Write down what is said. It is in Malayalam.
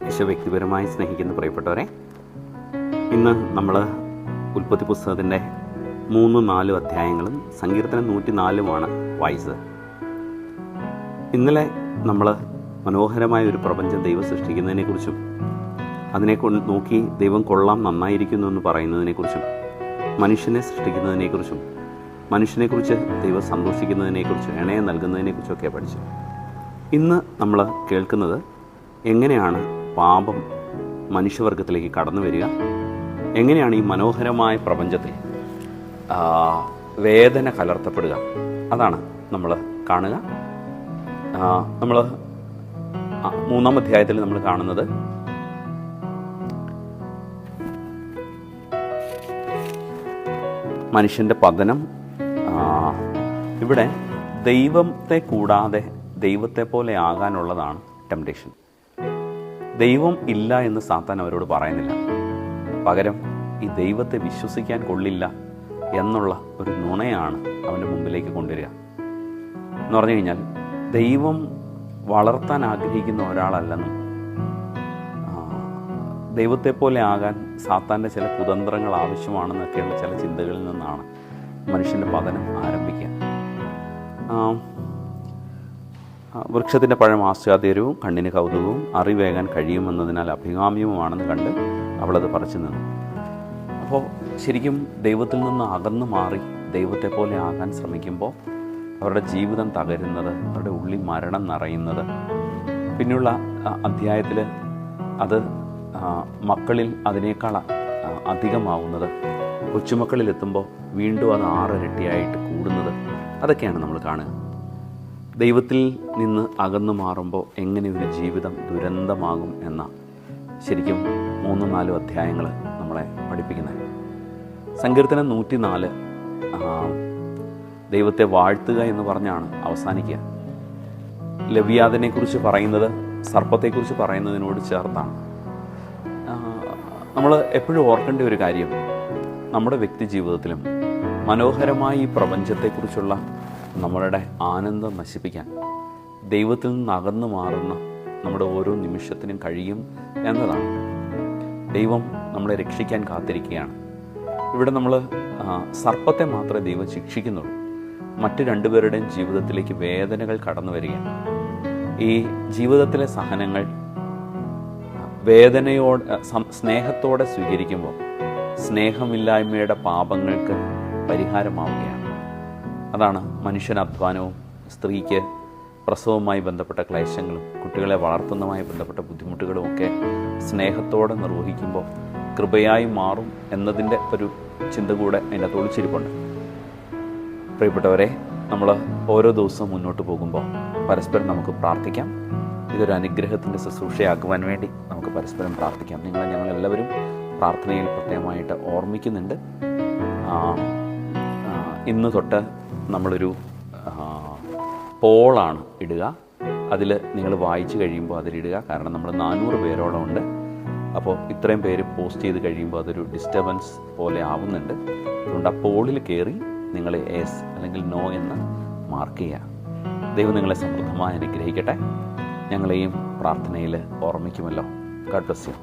ഈശോ വ്യക്തിപരമായി സ്നേഹിക്കുന്ന പ്രിയപ്പെട്ടവരെ, ഇന്ന് നമ്മൾ ഉൽപ്പത്തി പുസ്തകത്തിൻ്റെ 3-4 അധ്യായങ്ങളും സങ്കീർത്തനം 104 വായിച്ചത്. ഇന്നലെ നമ്മൾ മനോഹരമായ ഒരു പ്രപഞ്ചം ദൈവം സൃഷ്ടിക്കുന്നതിനെക്കുറിച്ചും അതിനെ നോക്കി ദൈവം കൊള്ളാം, നന്നായിരിക്കുന്നു എന്ന് പറയുന്നതിനെക്കുറിച്ചും മനുഷ്യനെ സൃഷ്ടിക്കുന്നതിനെക്കുറിച്ചും മനുഷ്യനെക്കുറിച്ച് ദൈവം സന്തോഷിക്കുന്നതിനെക്കുറിച്ചും ഇണയെ നൽകുന്നതിനെക്കുറിച്ചൊക്കെ പഠിച്ചു. ഇന്ന് നമ്മൾ കേൾക്കുന്നത് എങ്ങനെയാണ് പാപം മനുഷ്യവർഗത്തിലേക്ക് കടന്നു വരിക, എങ്ങനെയാണ് ഈ മനോഹരമായ പ്രപഞ്ചത്തിൽ വേദന കലർത്തപ്പെടുക, അതാണ് നമ്മൾ കാണുക. നമ്മൾ 3-ാം അധ്യായത്തിൽ നമ്മൾ കാണുന്നത് മനുഷ്യൻ്റെ പതനം. ഇവിടെ ദൈവത്തെ കൂടാതെ ദൈവത്തെ പോലെ ആകാനുള്ളതാണ് ടെംപ്ടേഷൻ. ദൈവം ഇല്ല എന്ന് സാത്താൻ അവരോട് പറയുന്നില്ല, പകരം ഈ ദൈവത്തെ വിശ്വസിക്കാൻ കൊള്ളില്ല എന്നുള്ള ഒരു നുണയാണ് അവൻ്റെ മുമ്പിലേക്ക് കൊണ്ടുവരിക. എന്ന് പറഞ്ഞു കഴിഞ്ഞാൽ ദൈവം വളർത്താൻ ആഗ്രഹിക്കുന്ന ഒരാളല്ലെന്നും ദൈവത്തെ പോലെ ആകാൻ സാത്താൻ്റെ ചില കുതന്ത്രങ്ങൾ ആവശ്യമാണെന്നൊക്കെയുള്ള ചില ചിന്തകളിൽ നിന്നാണ് മനുഷ്യൻ്റെ പതനം ആരംഭിക്കുക. വൃക്ഷത്തിൻ്റെ പഴം ആസ്വാദ്യരവും കണ്ണിന് കൗതുകവും അറിവേകാൻ കഴിയുമെന്നതിനാൽ അഭികാമ്യവുമാണെന്ന് കണ്ട് അവളത് പറിച്ചു നിന്നു. അപ്പോൾ ശരിക്കും ദൈവത്തിൽ നിന്ന് അകന്നു മാറി ദൈവത്തെ പോലെ ആകാൻ ശ്രമിക്കുമ്പോൾ അവരുടെ ജീവിതം തകരുന്നത്, അവരുടെ ഉള്ളിൽ മരണം നിറയുന്നത്, പിന്നെയുള്ള അധ്യായത്തിൽ അത് മക്കളിൽ അതിനേക്കാൾ അധികമാവുന്നത്, കൊച്ചുമക്കളിലെത്തുമ്പോൾ വീണ്ടും അത് 6 ഇരട്ടിയായിട്ട് കൂടുന്നത്, അതൊക്കെയാണ് നമ്മൾ കാണുക. ദൈവത്തിൽ നിന്ന് അകന്നു മാറുമ്പോൾ എങ്ങനെ ഒരു ജീവിതം ദുരന്തമാകും എന്ന ശരിക്കും 3-4 അധ്യായങ്ങൾ നമ്മളെ പഠിപ്പിക്കുന്നത്. സങ്കീർത്തനം 104 ദൈവത്തെ വാഴ്ത്തുക എന്ന് പറഞ്ഞാണ് അവസാനിക്കുക. ലവ്യാദിനെക്കുറിച്ച് പറയുന്നത് സർപ്പത്തെക്കുറിച്ച് പറയുന്നതിനോട് ചേർത്താണ്. നമ്മൾ എപ്പോഴും ഓർക്കേണ്ട ഒരു കാര്യം, നമ്മുടെ വ്യക്തി ജീവിതത്തിലും മനോഹരമായ ഈ പ്രപഞ്ചത്തെക്കുറിച്ചുള്ള നമ്മളുടെ ആനന്ദം നശിപ്പിക്കാൻ ദൈവത്തിൽ നിന്ന് അകന്നു മാറുന്ന നമ്മുടെ ഓരോ നിമിഷത്തിനും കഴിയും എന്നതാണ്. ദൈവം നമ്മളെ രക്ഷിക്കാൻ കാത്തിരിക്കുകയാണ്. ഇവിടെ നമ്മൾ സർപ്പത്തെ മാത്രമേ ദൈവം ശിക്ഷിക്കുന്നുള്ളൂ. മറ്റു 2 പേരുടെയും ജീവിതത്തിലേക്ക് വേദനകൾ കടന്നു വരികയാണ്. ഈ ജീവിതത്തിലെ സഹനങ്ങൾ സ്നേഹത്തോടെ സ്വീകരിക്കുമ്പോൾ സ്നേഹമില്ലായ്മയുടെ പാപങ്ങൾക്ക് പരിഹാരമാവുകയാണ്. അതാണ് മനുഷ്യന് അധ്വാനവും, സ്ത്രീക്ക് പ്രസവവുമായി ബന്ധപ്പെട്ട ക്ലേശങ്ങളും, കുട്ടികളെ വളർത്തുന്നതുമായി ബന്ധപ്പെട്ട ബുദ്ധിമുട്ടുകളും ഒക്കെ സ്നേഹത്തോടെ നിർവഹിക്കുമ്പോൾ കൃപയായി മാറും എന്നതിൻ്റെ ഒരു ചിന്ത കൂടെ അതിൻ്റെ ഒളിച്ചിരിപ്പുണ്ട്. പ്രിയപ്പെട്ടവരെ, നമ്മൾ ഓരോ ദിവസവും മുന്നോട്ട് പോകുമ്പോൾ പരസ്പരം നമുക്ക് പ്രാർത്ഥിക്കാം. ഇതൊരു അനുഗ്രഹത്തിൻ്റെ ശുശ്രൂഷയാക്കുവാൻ വേണ്ടി നമുക്ക് പരസ്പരം പ്രാർത്ഥിക്കാം. ഞങ്ങളെല്ലാവരും പ്രാർത്ഥനയിൽ പ്രത്യേകമായിട്ട് ഓർമ്മിക്കുന്നുണ്ട്. ഇന്ന് തൊട്ട് നമ്മളൊരു പോളാണ് ഇടുക. അതിൽ നിങ്ങൾ വായിച്ച് കഴിയുമ്പോൾ അതിലിടുക. കാരണം നമ്മൾ 400 പേരോളം ഉണ്ട്. അപ്പോൾ ഇത്രയും പേര് പോസ്റ്റ് ചെയ്ത് കഴിയുമ്പോൾ അതൊരു ഡിസ്റ്റർബൻസ് പോലെ ആവുന്നുണ്ട്. അതുകൊണ്ട് ആ പോളിൽ കയറി നിങ്ങൾ എസ് അല്ലെങ്കിൽ നോ എന്ന് മാർക്ക് ചെയ്യുക. ദൈവം നിങ്ങളെ സമൃദ്ധമായി അനുഗ്രഹിക്കട്ടെ. ഞങ്ങളെയും പ്രാർത്ഥനയിൽ ഓർമ്മിക്കുമല്ലോ. God bless you.